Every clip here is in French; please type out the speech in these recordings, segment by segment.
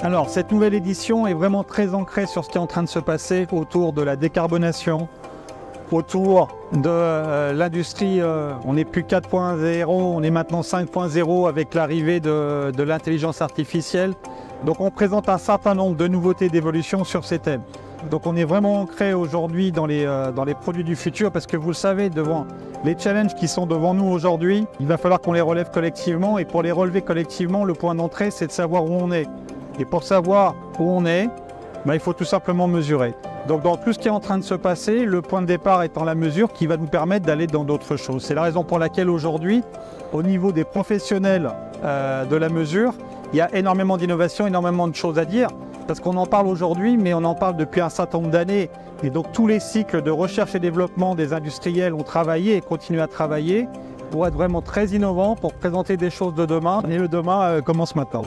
Alors, cette nouvelle édition est vraiment très ancrée sur ce qui est en train de se passer autour de la décarbonation, autour de l'industrie. On n'est plus 4.0, on est maintenant 5.0 avec l'arrivée de l'intelligence artificielle. Donc, on présente un certain nombre de nouveautés d'évolution sur ces thèmes. Donc, on est vraiment ancré aujourd'hui dans les produits du futur parce que vous le savez, devant les challenges qui sont devant nous aujourd'hui, il va falloir qu'on les relève collectivement. Et pour les relever collectivement, le point d'entrée, c'est de savoir où on est. Et pour savoir où on est, il faut tout simplement mesurer. Donc dans tout ce qui est en train de se passer, le point de départ étant la mesure qui va nous permettre d'aller dans d'autres choses. C'est la raison pour laquelle aujourd'hui, au niveau des professionnels de la mesure, il y a énormément d'innovations, énormément de choses à dire, parce qu'on en parle aujourd'hui, mais on en parle depuis un certain nombre d'années. Et donc tous les cycles de recherche et développement des industriels ont travaillé et continuent à travailler pour être vraiment très innovants, pour présenter des choses de demain. Et le demain commence maintenant.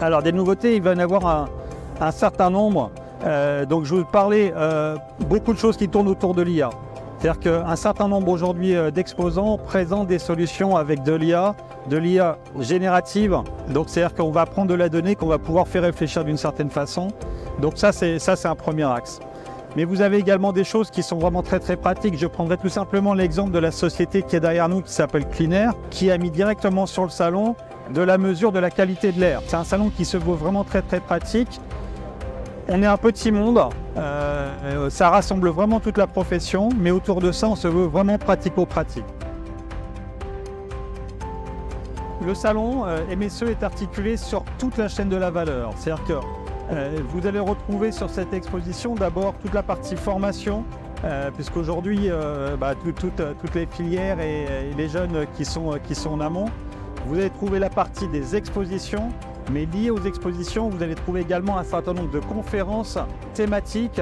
Alors des nouveautés, il va y en avoir un certain nombre. Donc je vais vous parler beaucoup de choses qui tournent autour de l'IA. C'est-à-dire qu'un certain nombre aujourd'hui d'exposants présentent des solutions avec de l'IA générative. Donc c'est-à-dire qu'on va prendre de la donnée qu'on va pouvoir faire réfléchir d'une certaine façon. Donc ça c'est un premier axe. Mais vous avez également des choses qui sont vraiment très pratiques. Je prendrai tout simplement l'exemple de la société qui est derrière nous, qui s'appelle Clean Air, qui a mis directement sur le salon de la mesure de la qualité de l'air. C'est un salon qui se veut vraiment très pratique. On est un petit monde, ça rassemble vraiment toute la profession, mais autour de ça, on se veut vraiment pratico-pratique. Le salon MSE est articulé sur toute la chaîne de la valeur. C'est-à-dire que vous allez retrouver sur cette exposition d'abord toute la partie formation, puisqu'aujourd'hui, toutes les filières et les jeunes qui sont en amont. Vous allez trouver la partie des expositions, mais liées aux expositions, vous allez trouver également un certain nombre de conférences thématiques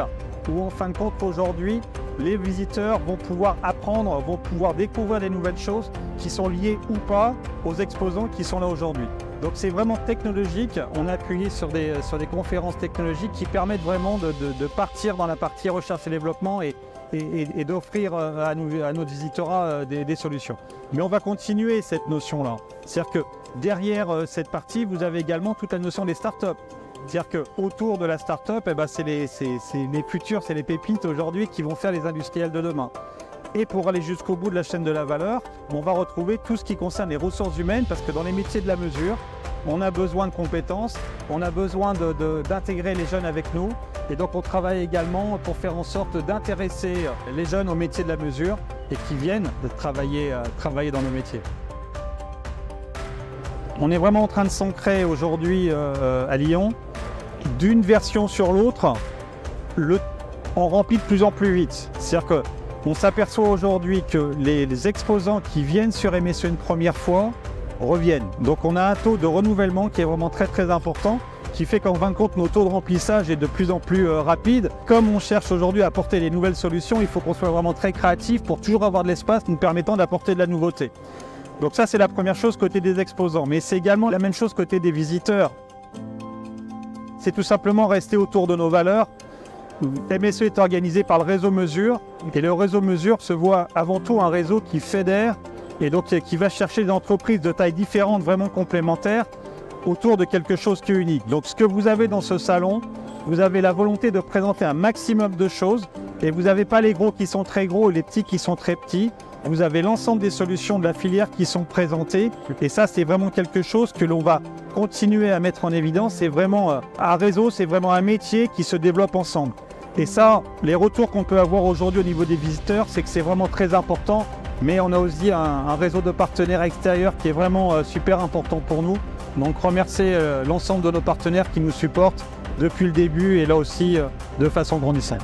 où en fin de compte aujourd'hui, les visiteurs vont pouvoir apprendre, vont pouvoir découvrir des nouvelles choses qui sont liées ou pas aux exposants qui sont là aujourd'hui. Donc c'est vraiment technologique, on a appuyé sur des conférences technologiques qui permettent vraiment de partir dans la partie recherche et développement et d'offrir à nos visiteurs des solutions. Mais on va continuer cette notion-là. C'est-à-dire que derrière cette partie, vous avez également toute la notion des startups. C'est-à-dire qu'autour de la start-up, c'est les futurs, c'est les pépites aujourd'hui qui vont faire les industriels de demain. Et pour aller jusqu'au bout de la chaîne de la valeur, on va retrouver tout ce qui concerne les ressources humaines, parce que dans les métiers de la mesure, on a besoin de compétences, on a besoin d'intégrer les jeunes avec nous. Et donc on travaille également pour faire en sorte d'intéresser les jeunes au métier de la mesure et qui viennent de travailler dans nos métiers. On est vraiment en train de s'ancrer aujourd'hui à Lyon. D'une version sur l'autre, on remplit de plus en plus vite. C'est-à-dire qu'on s'aperçoit aujourd'hui que les exposants qui viennent sur MSE une première fois reviennent. Donc on a un taux de renouvellement qui est vraiment très important, qui fait qu'en fin de compte, nos taux de remplissage est de plus en plus rapide. Comme on cherche aujourd'hui à apporter des nouvelles solutions, il faut qu'on soit vraiment très créatif pour toujours avoir de l'espace nous permettant d'apporter de la nouveauté. Donc ça, c'est la première chose côté des exposants, mais c'est également la même chose côté des visiteurs. C'est tout simplement rester autour de nos valeurs. MSE est organisé par le réseau Mesure, et le réseau Mesure se voit avant tout un réseau qui fédère, et donc qui va chercher des entreprises de tailles différentes, vraiment complémentaires, autour de quelque chose qui est unique. Donc ce que vous avez dans ce salon, vous avez la volonté de présenter un maximum de choses, et vous n'avez pas les gros qui sont très gros et les petits qui sont très petits. Vous avez l'ensemble des solutions de la filière qui sont présentées, et ça c'est vraiment quelque chose que l'on va continuer à mettre en évidence. C'est vraiment un réseau, c'est vraiment un métier qui se développe ensemble. Et ça, les retours qu'on peut avoir aujourd'hui au niveau des visiteurs, c'est que c'est vraiment très important, mais on a aussi un réseau de partenaires extérieurs qui est vraiment super important pour nous. Donc remercier l'ensemble de nos partenaires qui nous supportent depuis le début et là aussi de façon grandissante.